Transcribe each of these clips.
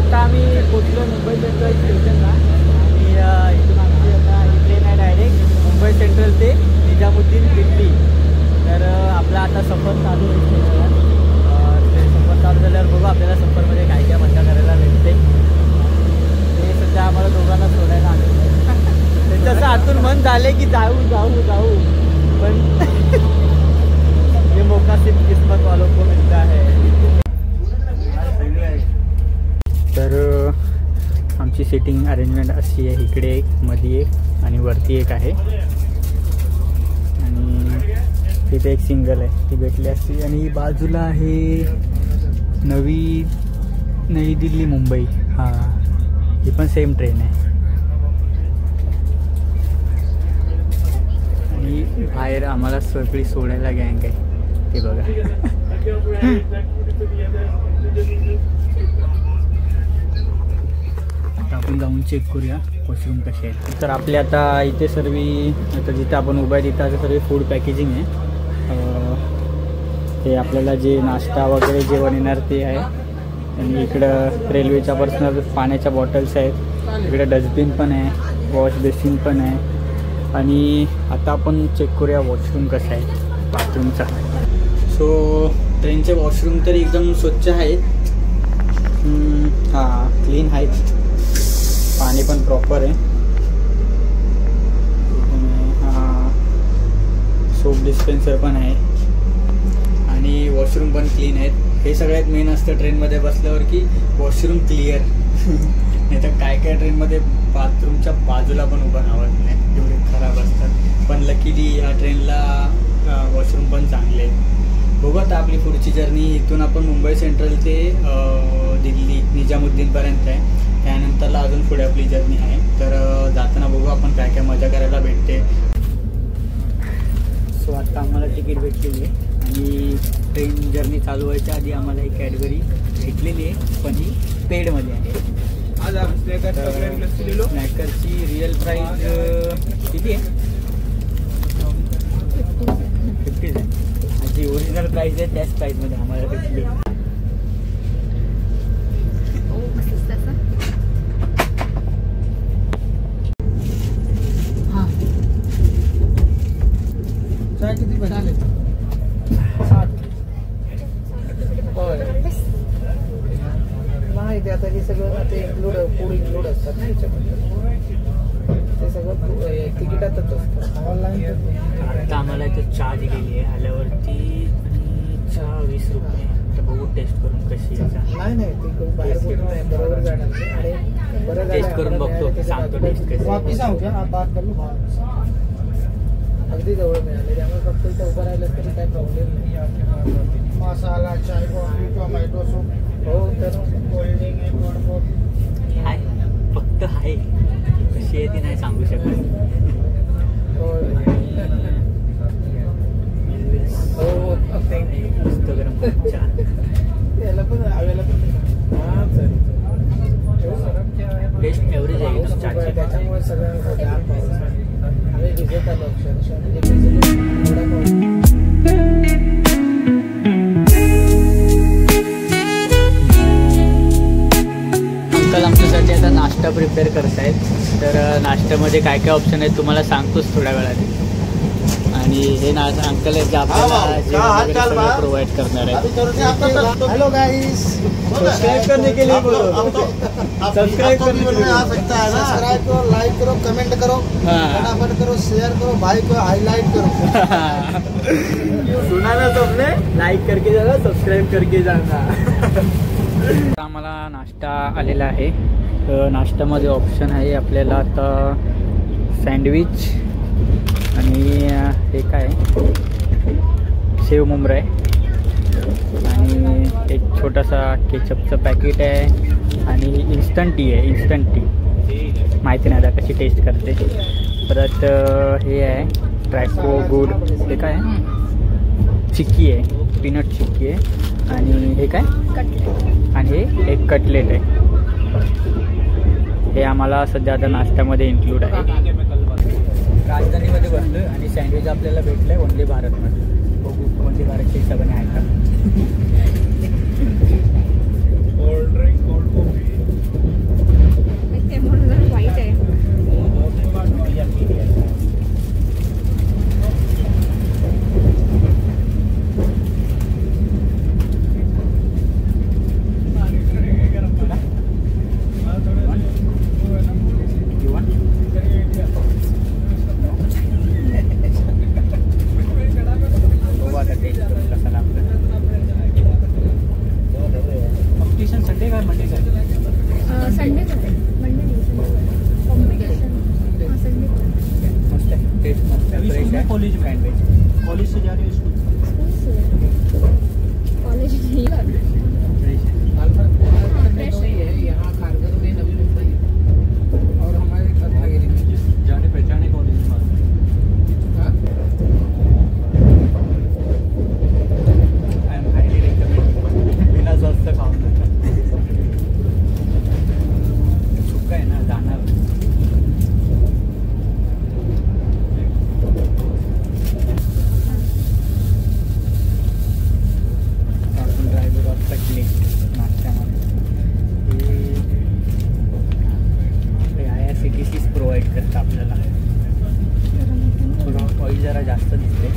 आता आम्ही पोचलो मुंबई सेंट्रल स्टेशनला आणि इथून आमची आता ही ट्रेन आहे डायरेक्ट मुंबई सेंट्रल ते निजामुद्दीन दिल्ली. तर आपला आता सफर चालू आहे स्टेशनला. ते सफर चालू झाल्यावर बघू आपल्याला सफरमध्ये काय काय मजा करायला भेटते. ते सध्या आम्हाला दोघांना सोडायला आले. त्यांचं असं आतून मन झाले की जाऊ जाऊ जाऊ, पण ये मौका सिर्फ किस्मत वालों को मिलता है. तर आमची सीटिंग अरेंजमेंट अशी आहे. इकडे एक, मध्ये एक आणि वरती एक आहे आणि तिथे एक सिंगल आहे ती भेटली असती. आणि बाजूला आहे नवी दिल्ली मुंबई. हां, ही पण सेम ट्रेन आहे. आणि बाहेर आम्हाला सगळी सोडायला गँग आहे ते बघा. आपण जाऊन चेक करूया वॉशरूम कसे आहेत. तर आपले आता इथे सर्व आता जिथे आपण उभा आहे तिथं सर्व फूड पॅकेजिंग आहे. ते आपल्याला जे नाश्ता वगैरे जेवण येणार ते आहे. आणि इकडं रेल्वेच्या पर्सनल पाण्याच्या बॉटल्स आहेत. इकडे डस्टबिन पण आहे, वॉश बेसिन पण आहे. आणि आता आपण चेक करूया वॉशरूम कसं आहे बाथरूमचा. सो ट्रेनचे वॉशरूम तर एकदम स्वच्छ आहेत. हां, क्लीन आहेत. पाणी पण प्रॉपर आहे. सोप डिस्पेन्सर पण आहे आणि वॉशरूम पण क्लीन आहेत. हे सगळ्यात मेन असतं ट्रेनमध्ये बसल्यावर की वॉशरूम क्लिअर. नाही तर काय काय ट्रेनमध्ये बाथरूमच्या बाजूला पण उभं राहत नाही, एवढे खराब असतात. पण लकीली ह्या ट्रेनला वॉशरूम पण चांगले आहेत. बघू आता आपली पुढची जर्नी इथून आपण मुंबई सेंट्रल ते दिल्ली निजामुद्दीनपर्यंत आहे. त्यानंतरला अजून पुढे आपली जर्नी आहे. तर जाताना बघू आपण काय काय मजा करायला भेटते. सो आता आम्हाला तिकीट भेटलेली आहे आणि ट्रेन जर्नी चालू व्हायच्या आधी आम्हाला एक कॅडबरी भेटलेली आहे, पण ही पेडमध्ये आहे. स्नॅकरची रिअल प्राईस किती आहे? 50 आहे. जी ओरिजिनल प्राईस आहे त्याच प्राईसमध्ये आम्हाला भेटली. किती चालेल? 60. नाही ते आता हे सगळं ते इन्क्लूड फूड इन्क्लूड असतात ना याच्यामध्ये. ते सगळं तिकिटातच असतं. ऑनलाईन आता आम्हाला इथे चहा दिलेली आहे आल्यावरती आणि चहा 20 रुपये. तर बघू टेस्ट करून कशी आहे. नाही ते बाहेर नाही बरोबर जाणार आणि बरं टेस्ट करून बघतो, सांगतो टेस्ट कशी. वापस सांगू का बात करू. अगदी जवळ मिळाले त्यामुळे फक्त इथं उभं राहिलं तरी काही प्रॉब्लेम नाही. मसाला चाय कॉफी टोमॅटो सूप हो तर कोल्ड्रिंक आहे. हाय फक्त हाय कशी आहे ती नाही सांगू शकत. हो मस्त गरम चहा याला पण हवेला पण. हां चालेल. टेस्ट एव्हरेज आहे चहाची त्याच्यामुळे सगळं मजेत आलं अक्षरशः म्हणजे अंकल आमच्यासाठी आता नाश्ता प्रिपेअर करतायत. तर नाश्त्यामध्ये काय काय ऑप्शन आहेत तुम्हाला सांगतोच थोड्या वेळाने. आणि हे अंकल आहेत जे आपल्याला प्रोव्हाइड करणार आहेत. हेलो गाइस, सब्सक्राइब करने के लिए बोलो. सब्सक्राइब करने के लिए आ सकता है ना. सब्सक्राइब करो, लाइक करो, कमेंट करो, फटाफट करो, शेयर करो, भाई को हाईलाइट करो. सुना ना सबने, लाइक करके जाना, सबस्क्राइब करके जाना. आम्हाला नाश्ता आलेला आहे. नाश्त्यामध्ये ऑप्शन आहे आपल्याला आता सँडविच आणि हे काय शेव मुमरा आहे आणि एक छोटासा केचपचं पॅकेट आहे आणि इन्स्टंट टी आहे. इन्स्टंट टी माहिती नाही आता कशी टेस्ट करते. परत हे आहे ट्रॅको गुड, हे काय चिक्की आहे, पीनट चिक्की आहे आणि हे काय आणि हे एक कटलेट आहे. हे आम्हाला सध्या आता नाश्त्यामध्ये इन्क्लूड आहे. राजधानीमध्ये बसलो आणि सँडविच आपल्याला भेटलं आहे वंदे भारतमध्ये. बघू वंदे भारतच्या हिशोबाने आहे का. Cold drink, cold coffee. White आहे. कॉम्पिटिशन संडे काय मंडे काय संडे कॉम्पिटिशन संडे मस्त आहे. टेस्ट मस्त आहे. फ्रेश आहे. कॉलेज सँडविच कॉलेज से जा रही है कॉलेज नहीं यहाँ खारघर में नवी मुंबई और हमारे रत्नागिरी में जाने पहचाने कॉलेज में. I am highly recommend. बिना स्वस्त खाऊन चुका आहे ना जाणार. ड्रायव्हर ऑफ कटले नाश्त्यामध्ये हे IRCTCच प्रोव्हाइड करतं आपल्याला. ऑइल जरा जास्त दिसते.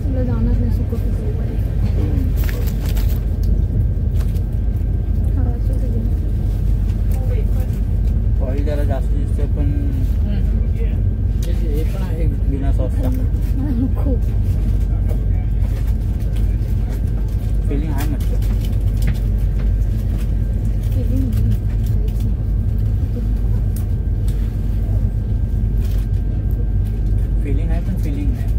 तुला जाणार नाही सुकं ऑइल जरा जास्त दिसते पण हे पण आहे बिना सॉसचा. खूप फिलिंग आहे मस्त. फिलिंग आहे पण फिलिंग नाही.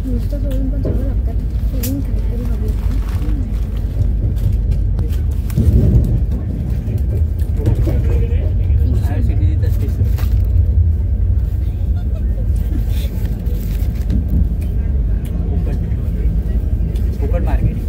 नुसतं सोडून पण सगळं लागतात. सोडून काहीतरी हवी. IRCTCचा स्टेशन फुकट मार्केट.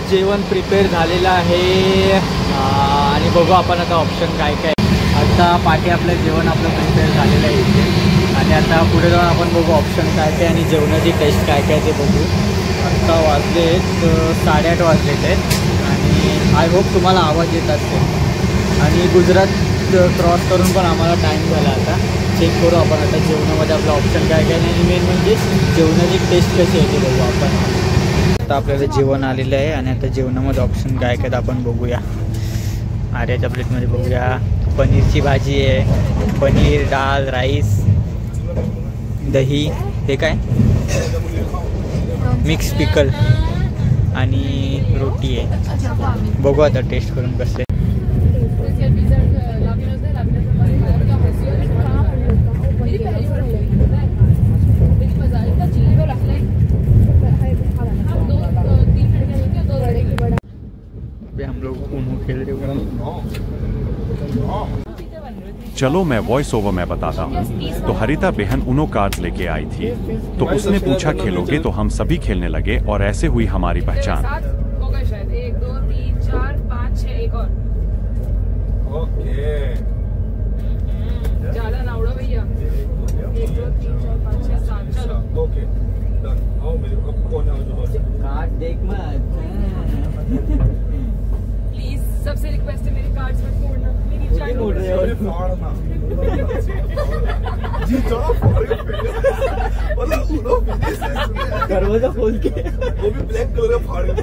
जेवण प्रिपेअर झालेलं आहे आणि बघू आपण आता ऑप्शन काय काय. आता पाठी आपलं जेवण आपलं प्रिपेअर झालेलं आहे इथे आणि आता पुढे जाऊन आपण बघू ऑप्शन काय काय आणि जेवणाची टेस्ट काय काय ते बघू. आत्ता वाजलेत 8:30 वाजलेत आहेत आणि आय होप तुम्हाला आवाज येत असेल. आणि गुजरात क्रॉस करून पण आम्हाला टाईम झाला. आता चेक करू आपण आता जेवणामध्ये आपलं ऑप्शन काय काय आणि मेन म्हणजे जेवणाची टेस्ट कशी आहे ते बघू आपण. आता आपल्याला जेवण आलेलं आहे आणि आता जेवणामध्ये ऑप्शन काय काय आपण बघूया. आर्याच्या प्लेटमध्ये बघूया पनीरची भाजी आहे, पनीर, डाळ, राईस, दही, हे काय मिक्स पिकल आणि रोटी आहे. बघू आता टेस्ट करून कसं आहे. हम लोग ऊनो खेल रहे चलो मैं वॉइस ओवर में बताता हूँ. तो हरिता बहन उनो कार्ड लेके आई थी, तो उसने पूछा खेलोगे, तो हम सभी खेलने लगे और ऐसे हुई हमारी पहचान. 1 2 3 4 5 6 एक और. ओके. ज्यादा ना उड़ो भैया. 1 2 3 4 5 6 7 चलो. ओके. डन. आओ मेरे को कौन है जो कार्ड देख मत. प्लीज सबसे रिक्वेस्ट है मेरे कार्ड्स मत तोड़ना. मेरी जान तोड़ रहे हो. फाड़ना. जी चलो फाड़े. मतलब उनो दरवाजा खोल के वो भी ब्लैक कलर का फाड़ के.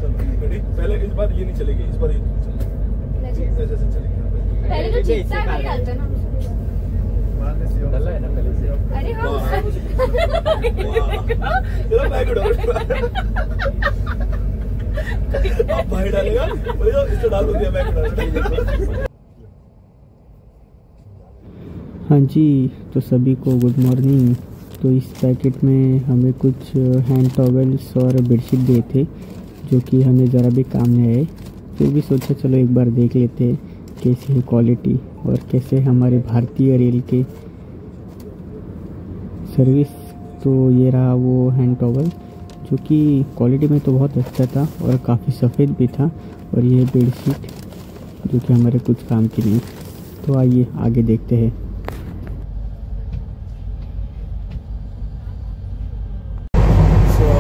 चलो रेडी. पहले इस बार ये नहीं चलेगी, इस बार ये चलेगी. ऐसे चलेगी. पहले जो जीतता है वही डालता है ना. डाला है ना पहले से. अरे हाँ. तेरा बैग उठा. अब भाई डालेगा. भैया इसको डाल दिया बैग उठा. हाँ जी, तो सभी को गुड मॉर्निंग. तो इस पैकेट में हमें कुछ हैंड टॉवेल्स और बेडशीट दिए थे जो कि हमें ज़रा भी काम नहीं आए. फिर भी सोचा चलो एक बार देख लेते हैं कैसी है क्वालिटी और कैसे हमारे भारतीय रेल के सर्विस. तो ये रहा वो हैंड टॉवल जो कि क्वालिटी में तो बहुत अच्छा था और काफ़ी सफ़ेद भी था. और ये बेडशीट जो कि हमारे कुछ काम की नहीं. तो आइए आगे देखते हैं.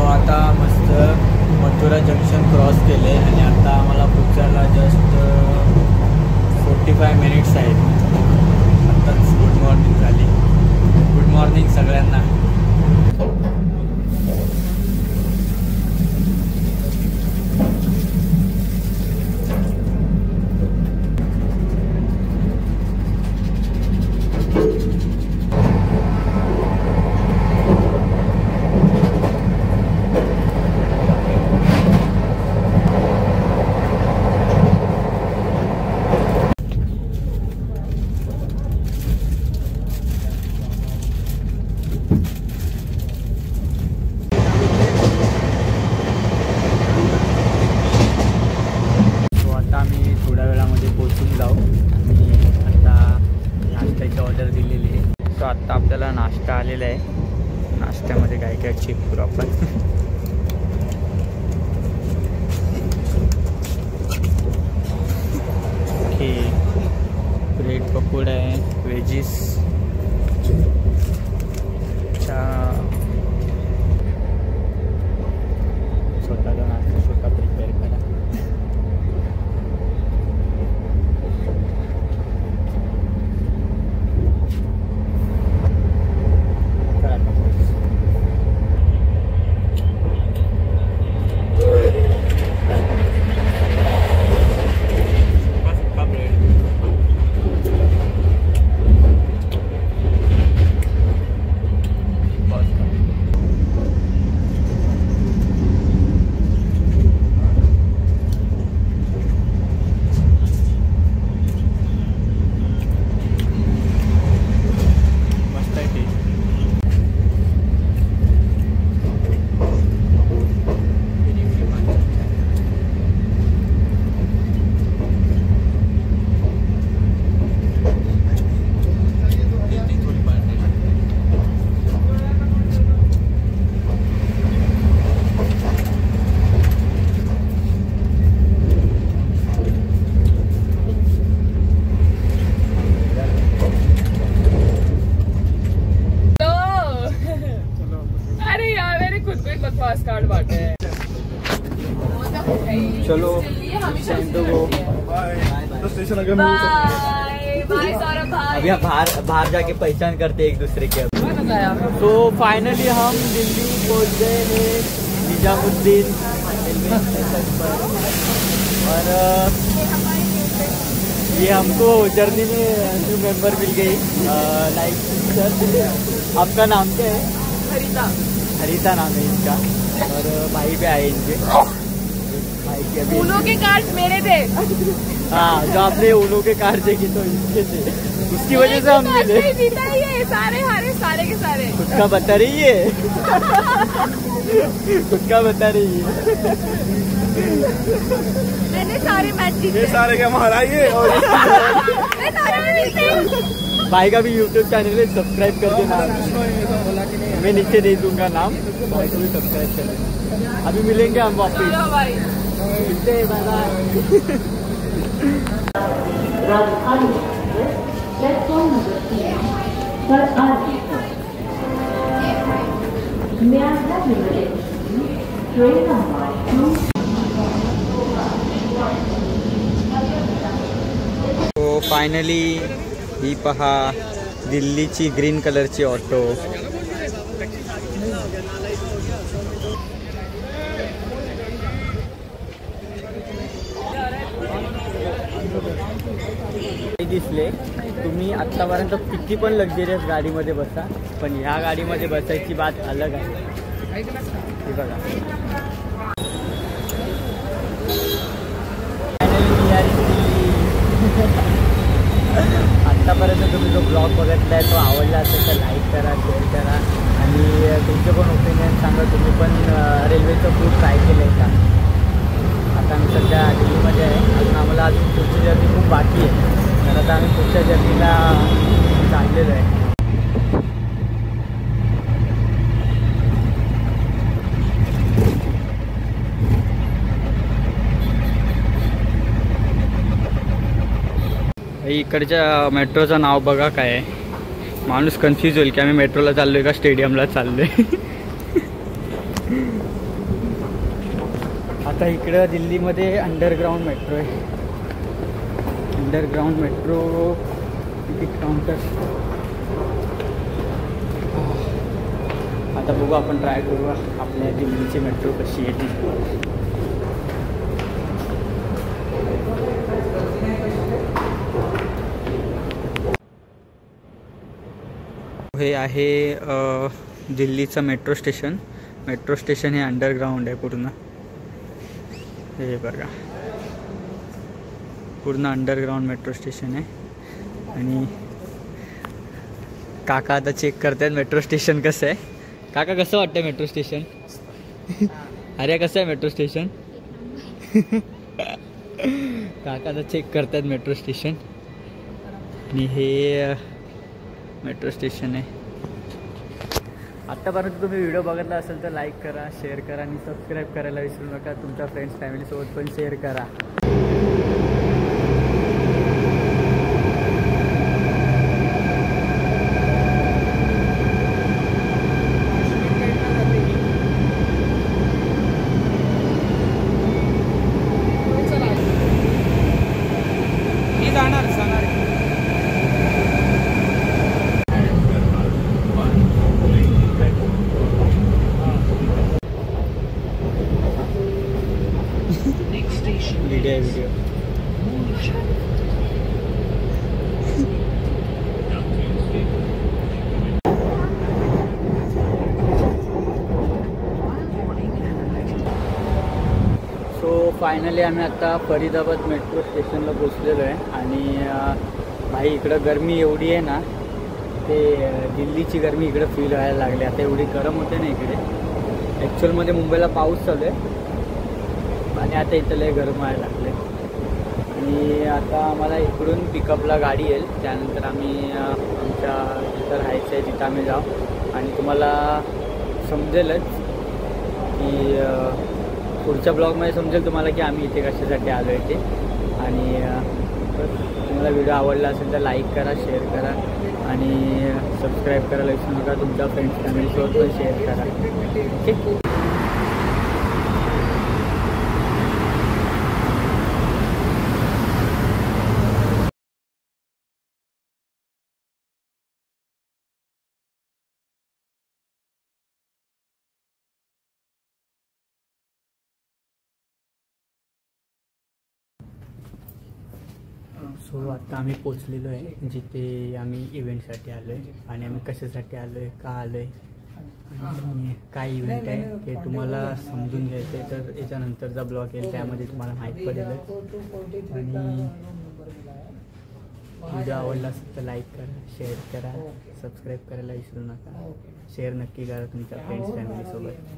आता मस्त मथुरा जंक्शन क्रॉस केले आणि आता आम्हाला पुढच्याला जस्ट 45 मिनिट्स आहेत. आत्ताच गुड मॉर्निंग झाली. गुड मॉर्निंग सगळ्यांना. तो आत्ता आपल्याला नाश्ता आलेला आहे. नाश्त्यामध्ये काय काय चेक करू आपण. ओके, ब्रेड पकोडा आहे, वेजीस, चहा. स्वतःचा नाश्ता स्वतः प्रिपेअर करा. कोई बकवास कार्ड बांटे हैं। चलो स्टेशन अगर बाय बाय सौरभ भाई। अभी हम बाहर जाके पहचान करते एक दूसरे के। बहुत मजा आया। तो फाइनली हम दिल्ली पहुंच गए हैं निजामुद्दीन रेलवे स्टेशन पर। और ये हमको जर्नी में न्यू मेंबर मिल गई लाइक सर। आपका नाम क्या है? हरिता। हरिता नाम है इसका। और भाई भी आए इनके भाई के अभी फूलों के कार्ड मेरे थे। हाँ, जो आपने उनो के कार्ड देखे तो इसके थे, उसकी वजह से हम मिले। जीता ही है, सारे हारे सारे के सारे। खुद का बता रही है खुद का बता रही है। मैंने सारे मैच जीते। ये सारे क्या हमारा ये और मैं सारे में जीते। भाई का भी यूट्यूब चैनल है, सब्सक्राइब कर देना। मैं नीचे दे दूंगा नाम, भाई को भी सब्सक्राइब कर देना। अभी मिलेंगे हम वापस। चलो भाई। मिलते हैं, बाय बाय। राजधानी एक्सप्रेस प्लेटफॉर्म नंबर 3 पर आ रही है। Myanmar limited train number 2। तो फायनली ही पहा दिल्लीची ग्रीन कलरची ऑटो। दिसले तुम्ही आत्तापर्यंत किती पण लक्झरियस गाडीमध्ये बसा, पण ह्या गाडीमध्ये बसायची बात अलग आहे। हे बघा आत्तापर्यंत तुम्ही जो ब्लॉग बघितलाय तो आवडला असेल तर लाईक करा, शेअर करा आणि तुमचे पण ओपिनियन सांगा। तुम्ही पण रेल्वेचं फूड ट्राय केलं आहे का? आता आम्ही सध्या दिल्लीमध्ये आहे, अजून आम्हाला अजून पुढची जर्नी खूप बाकी आहे, तर आता आम्ही पुढच्या जर्नीला चाललेलो आहे। इकडच्या मेट्रोचं नाव बघा काय आहे, माणूस कन्फ्यूज होईल की आम्ही मेट्रोला चाललोय का स्टेडियमला चाललोय। आता इकडं दिल्लीमध्ये अंडरग्राउंड मेट्रो आहे, अंडरग्राउंड मेट्रो तिकीट काउंटर। आता बघू आपण ट्राय करू आपल्या दिल्लीची मेट्रो कशी आहे ती। हे आहे दिल्लीचं मेट्रो स्टेशन। मेट्रो स्टेशन हे अंडरग्राउंड आहे पूर्ण, हे बघा पूर्ण अंडरग्राउंड मेट्रो स्टेशन आहे। आणि काका आता चेक करतात मेट्रो स्टेशन कसं आहे। काका कसं वाटतं मेट्रो स्टेशन? अरे कसं आहे मेट्रो स्टेशन? काका आता चेक करतात मेट्रो स्टेशन। आणि हे मेट्रो स्टेशन आहे। आत्तापर्यंत तुम्ही व्हिडिओ बघितला असेल तर लाईक करा, शेअर करा आणि सबस्क्राईब करायला विसरू नका। तुमच्या फ्रेंड्स फॅमिलीसोबत पण शेअर करा। व्हिडिओ सो फायनली आम्ही आता फरीदाबाद मेट्रो स्टेशनला पोचलेलो आहे। आणि भाई इकडं गरमी एवढी आहे ना, ते दिल्लीची गरमी इकडं फील व्हायला लागली। आता एवढी गरम होते ना इकडे, ॲक्च्युअलमध्ये मुंबईला पाऊस चालू आहे आणि आता इथं लय गरम व्हायला लागले। आणि आता आम्हाला इकडून पिकअपला गाडी येईल, त्यानंतर आम्ही आमच्या जिथं राहायचं आहे तिथं आम्ही जाऊ। आणि तुम्हाला समजेलच की पुढच्या ब्लॉगमध्ये समजेल तुम्हाला की आम्ही इथे कशासाठी आलो आहे ते। आणि तुम्हाला व्हिडिओ आवडला असेल तर लाईक करा, शेअर करा आणि सबस्क्राईब करायला विसरू नका। तुमच्या फ्रेंड्स फॅमिलीसोबत पण शेअर करा, ठीक? सो आता आम्ही पोचलेलो आहे जिथे आम्ही इव्हेंटसाठी आलो आहे आणि आम्ही कशासाठी आलो आहे, का आलो आहे आणि काय इव्हेंट आहे ते तुम्हाला समजून घ्यायचं आहे. तर याच्यानंतरचा ब्लॉग येईल त्यामध्ये तुम्हाला माहीत पडेल. आणि व्हिडिओ आवडला असेल तर लाईक करा, शेअर करा, सबस्क्राईब करायला विसरू नका. शेअर नक्की करा तुमच्या फ्रेंड्स फॅमिलीसोबत.